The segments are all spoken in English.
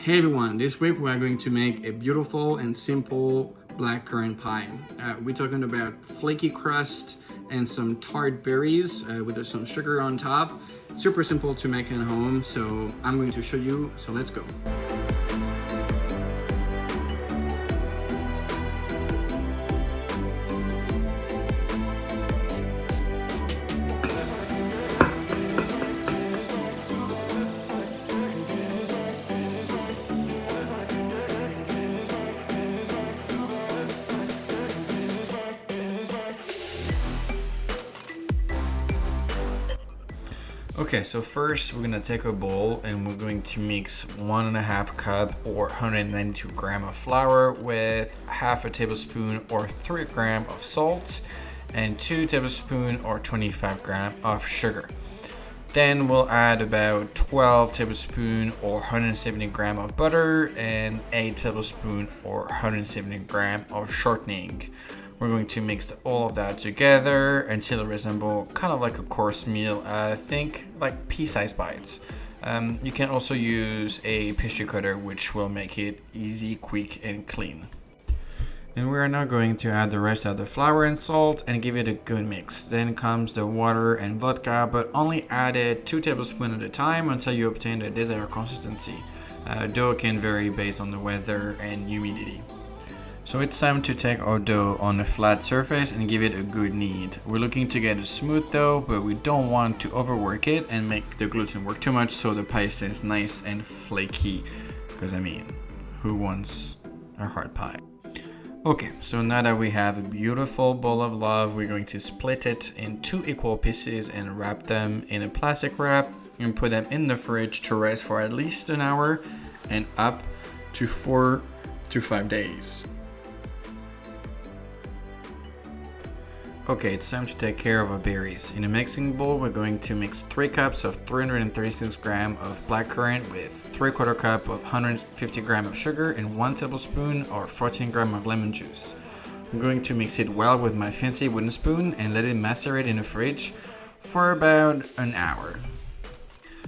Hey everyone, this week we are going to make a beautiful and simple blackcurrant pie. We're talking about flaky crust and some tart berries with some sugar on top. Super simple to make at home, so I'm going to show you, so let's go. Okay, so first we're gonna take a bowl and we're going to mix 1.5 cup or 192 gram of flour with half a tablespoon or 3 gram of salt and 2 tablespoons or 25 gram of sugar. Then we'll add about 12 tablespoons or 170 gram of butter and 8 tablespoons or 170 gram of shortening. We're going to mix all of that together until it resembles kind of like a course meal. Think like pea-sized bites. You can also use a pastry cutter, which will make it easy, quick, and clean. And we are now going to add the rest of the flour and salt and give it a good mix. Then comes the water and vodka, but only add it 2 tablespoons at a time until you obtain the desired consistency. Dough can vary based on the weather and humidity. So it's time to take our dough on a flat surface and give it a good knead. We're looking to get a smooth dough, but we don't want to overwork it and make the gluten work too much so the pie stays nice and flaky. Because who wants a hard pie? Okay, so now that we have a beautiful bowl of love, we're going to split it in 2 equal pieces and wrap them in a plastic wrap and put them in the fridge to rest for at least an hour and up to 4 to 5 days. Okay, it's time to take care of our berries. In a mixing bowl, we're going to mix 3 cups of 336 gram of blackcurrant with 3/4 cup of 150 gram of sugar and 1 tablespoon or 14 gram of lemon juice. I'm going to mix it well with my fancy wooden spoon and let it macerate in the fridge for about an hour.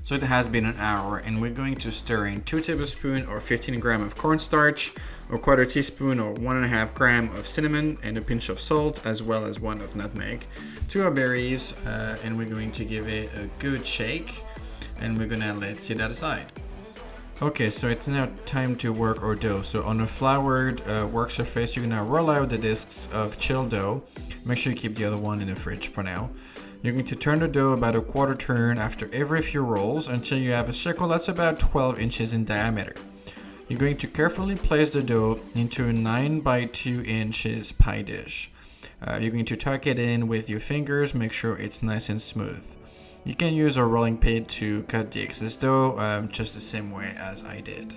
So it has been an hour, and we're going to stir in 2 tablespoons or 15 gram of cornstarch, a 1/4 teaspoon or 1.5 gram of cinnamon, and a pinch of salt, as well as 1 of nutmeg, to our berries, and we're going to give it a good shake, and we're gonna let sit that aside. Okay, so it's now time to work our dough. So on a floured work surface, you're gonna roll out the discs of chilled dough. Make sure you keep the other one in the fridge for now. You're going to turn the dough about a 1/4 turn after every few rolls until you have a circle that's about 12 inches in diameter. You're going to carefully place the dough into a 9 by 2 inches pie dish. You're going to tuck it in with your fingers, make sure it's nice and smooth. You can use a rolling pin to cut the excess dough, just the same way as I did.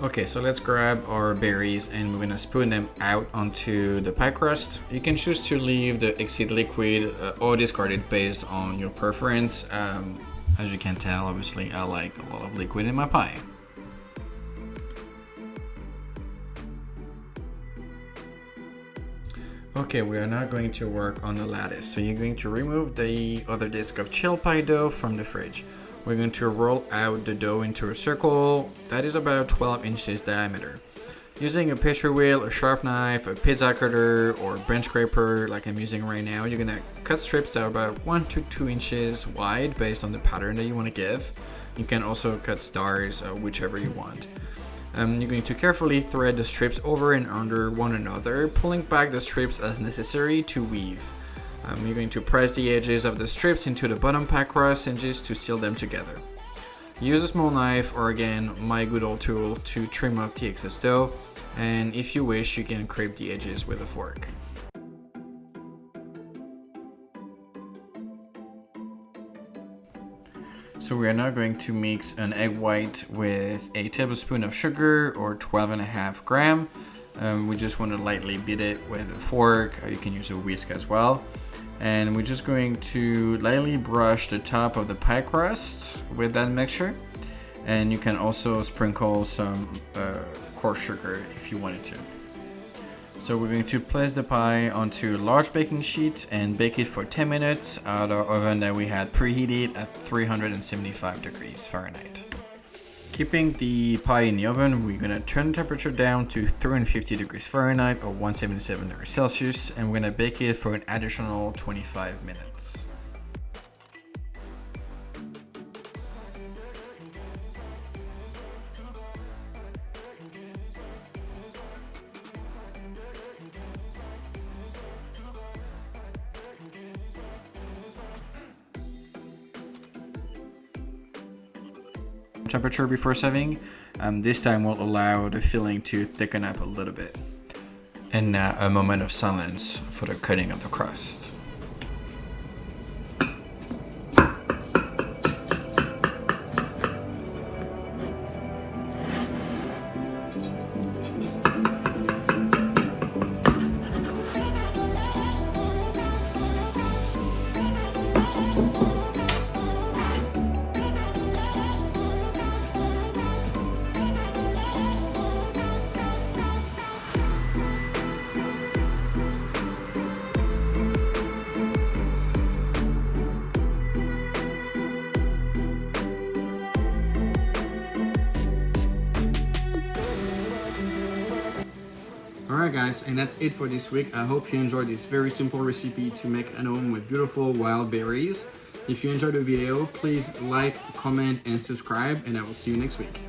Okay, so let's grab our berries and we're gonna spoon them out onto the pie crust. You can choose to leave the exceed liquid or discard it based on your preference. As you can tell, obviously I like a lot of liquid in my pie. Okay, we are now going to work on the lattice. So you're going to remove the other disc of chilled pie dough from the fridge. We're going to roll out the dough into a circle that is about 12 inches diameter. Using a pastry wheel, a sharp knife, a pizza cutter, or a bench scraper like I'm using right now, you're gonna cut strips that are about 1 to 2 inches wide based on the pattern that you want to give. You can also cut stars, whichever you want. You're going to carefully thread the strips over and under one another, pulling back the strips as necessary to weave. You're going to press the edges of the strips into the bottom pie crust and just to seal them together. Use a small knife or again my good old tool to trim off the excess dough, and if you wish you can scrape the edges with a fork. So we are now going to mix an egg white with a tablespoon of sugar or 12.5 gram. We just want to lightly beat it with a fork. You can use a whisk as well. And we're just going to lightly brush the top of the pie crust with that mixture. And you can also sprinkle some coarse sugar if you wanted to. So we're going to place the pie onto a large baking sheet and bake it for 10 minutes at our oven that we had preheated at 375 degrees Fahrenheit. Keeping the pie in the oven, we're gonna turn the temperature down to 350 degrees Fahrenheit or 177 degrees Celsius, and we're gonna bake it for an additional 25 minutes. Temperature before serving. This time will allow the filling to thicken up a little bit. And now a moment of silence for the cutting of the crust. Alright guys, and that's it for this week. I hope you enjoyed this very simple recipe to make at home with beautiful wild berries. If you enjoyed the video, please like, comment, and subscribe, and I will see you next week.